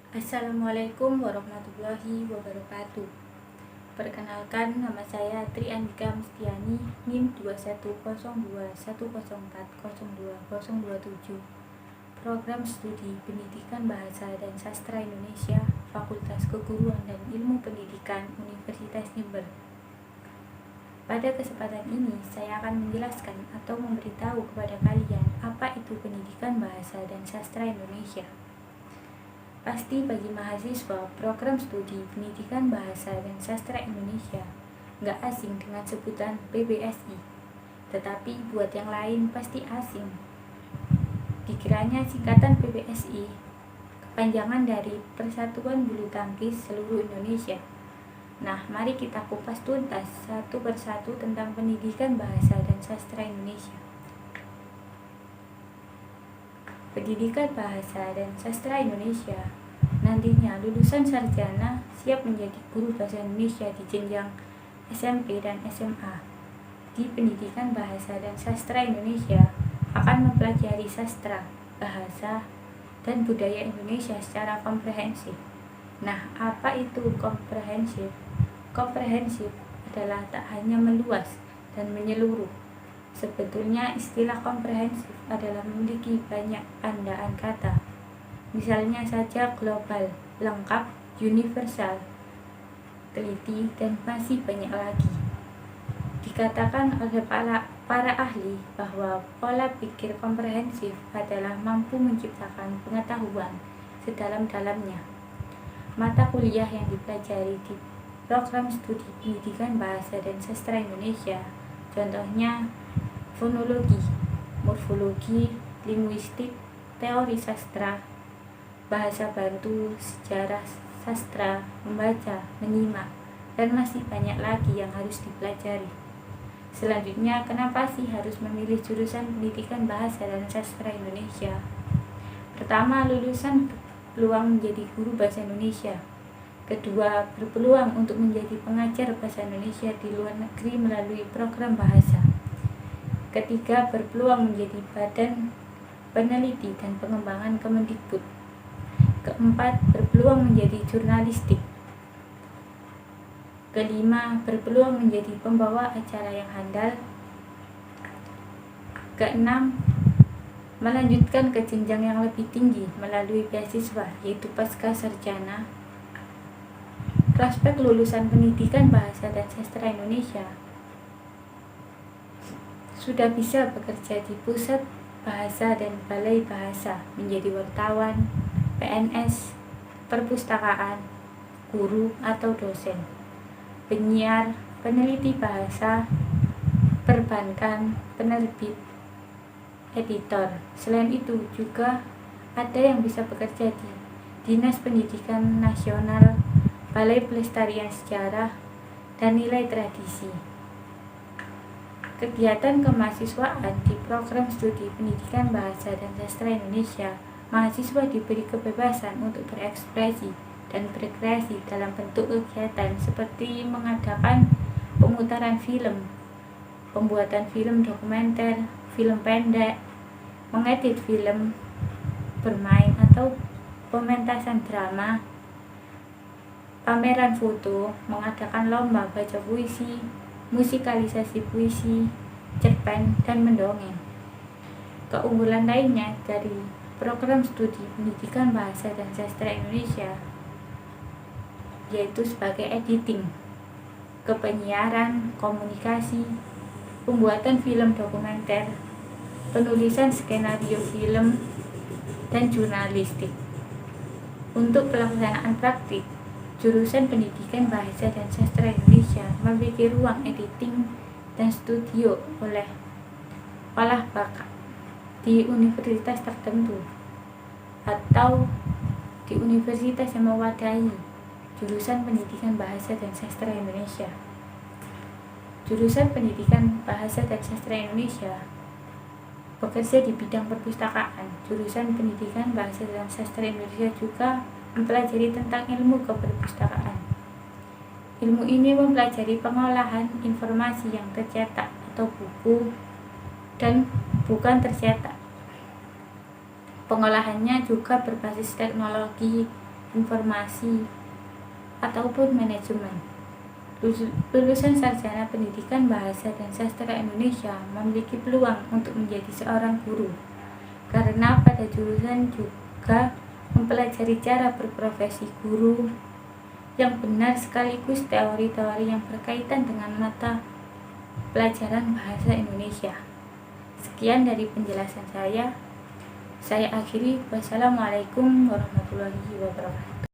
Assalamualaikum warahmatullahi wabarakatuh. Perkenalkan, nama saya Tri Andika Mustiani, NIM 210210404027, Program Studi Pendidikan Bahasa dan Sastra Indonesia, Fakultas Keguruan dan Ilmu Pendidikan Universitas Jember. Pada kesempatan ini, saya akan menjelaskan atau memberitahu kepada kalian apa itu pendidikan bahasa dan sastra Indonesia. Pasti bagi mahasiswa program studi pendidikan bahasa dan sastra Indonesia nggak asing dengan sebutan PBSI, tetapi buat yang lain pasti asing. Dikiranya singkatan PBSI kepanjangan dari Persatuan Bulu Tangkis Seluruh Indonesia. Nah, mari kita kupas tuntas satu persatu tentang pendidikan bahasa dan sastra Indonesia. Pendidikan Bahasa dan Sastra Indonesia nantinya lulusan sarjana siap menjadi guru bahasa Indonesia di jenjang SMP dan SMA. Di Pendidikan Bahasa dan Sastra Indonesia akan mempelajari sastra, bahasa, dan budaya Indonesia secara komprehensif. Nah, apa itu komprehensif? Komprehensif adalah tak hanya meluas dan menyeluruh. Sebetulnya istilah komprehensif adalah memiliki banyak andaan kata. Misalnya saja global, lengkap, universal, teliti, dan masih banyak lagi. Dikatakan oleh para ahli bahwa pola pikir komprehensif adalah mampu menciptakan pengetahuan sedalam-dalamnya. Mata kuliah yang dipelajari di program studi pendidikan bahasa dan sastra Indonesia, contohnya fonologi, morfologi, linguistik, teori sastra, bahasa bantu, sejarah sastra, membaca, menyimak, dan masih banyak lagi yang harus dipelajari. Selanjutnya, kenapa sih harus memilih jurusan pendidikan bahasa dan sastra Indonesia? Pertama, lulusan berpeluang menjadi guru bahasa Indonesia. Kedua, berpeluang untuk menjadi pengajar bahasa Indonesia di luar negeri melalui program bahasa. Ketiga, berpeluang menjadi badan peneliti dan pengembangan Kemendikbud. Keempat, berpeluang menjadi jurnalistik. Kelima, berpeluang menjadi pembawa acara yang handal. Keenam, melanjutkan ke jenjang yang lebih tinggi melalui beasiswa, yaitu pasca sarjana. Prospek lulusan pendidikan bahasa dan sastra Indonesia sudah bisa bekerja di pusat bahasa dan balai bahasa, menjadi wartawan, PNS, perpustakaan, guru atau dosen, penyiar, peneliti bahasa, perbankan, penerbit, editor. Selain itu juga ada yang bisa bekerja di Dinas Pendidikan Nasional, Balai Pelestarian Sejarah dan Nilai Tradisi. Kegiatan kemahasiswaan di program studi pendidikan bahasa dan sastra Indonesia, mahasiswa diberi kebebasan untuk berekspresi dan berkreasi dalam bentuk kegiatan seperti mengadakan pemutaran film, pembuatan film dokumenter, film pendek, mengedit film, bermain atau pementasan drama, pameran foto, mengadakan lomba baca puisi, musikalisasi puisi, cerpen, dan mendongeng. Keunggulan lainnya dari program studi pendidikan bahasa dan sastra Indonesia yaitu sebagai editing, kepenyiaran, komunikasi, pembuatan film dokumenter, penulisan skenario film, dan jurnalistik. Untuk pelaksanaan praktik, jurusan pendidikan bahasa dan sastra Indonesia memiliki ruang editing dan studio oleh olah bakat di universitas tertentu atau di universitas yang mewadahi jurusan pendidikan bahasa dan sastra Indonesia. Jurusan pendidikan bahasa dan sastra Indonesia bekerja di bidang perpustakaan. Jurusan pendidikan bahasa dan sastra Indonesia juga mempelajari tentang ilmu keperpustakaan. Ilmu ini mempelajari pengolahan informasi yang tercetak atau buku dan bukan tercetak. Pengolahannya juga berbasis teknologi informasi, ataupun manajemen. Lulusan sarjana pendidikan bahasa dan sastra Indonesia memiliki peluang untuk menjadi seorang guru, karena pada jurusan juga mempelajari cara berprofesi guru yang benar sekaligus teori-teori yang berkaitan dengan mata pelajaran bahasa Indonesia. Sekian dari penjelasan saya akhiri. Wassalamualaikum warahmatullahi wabarakatuh.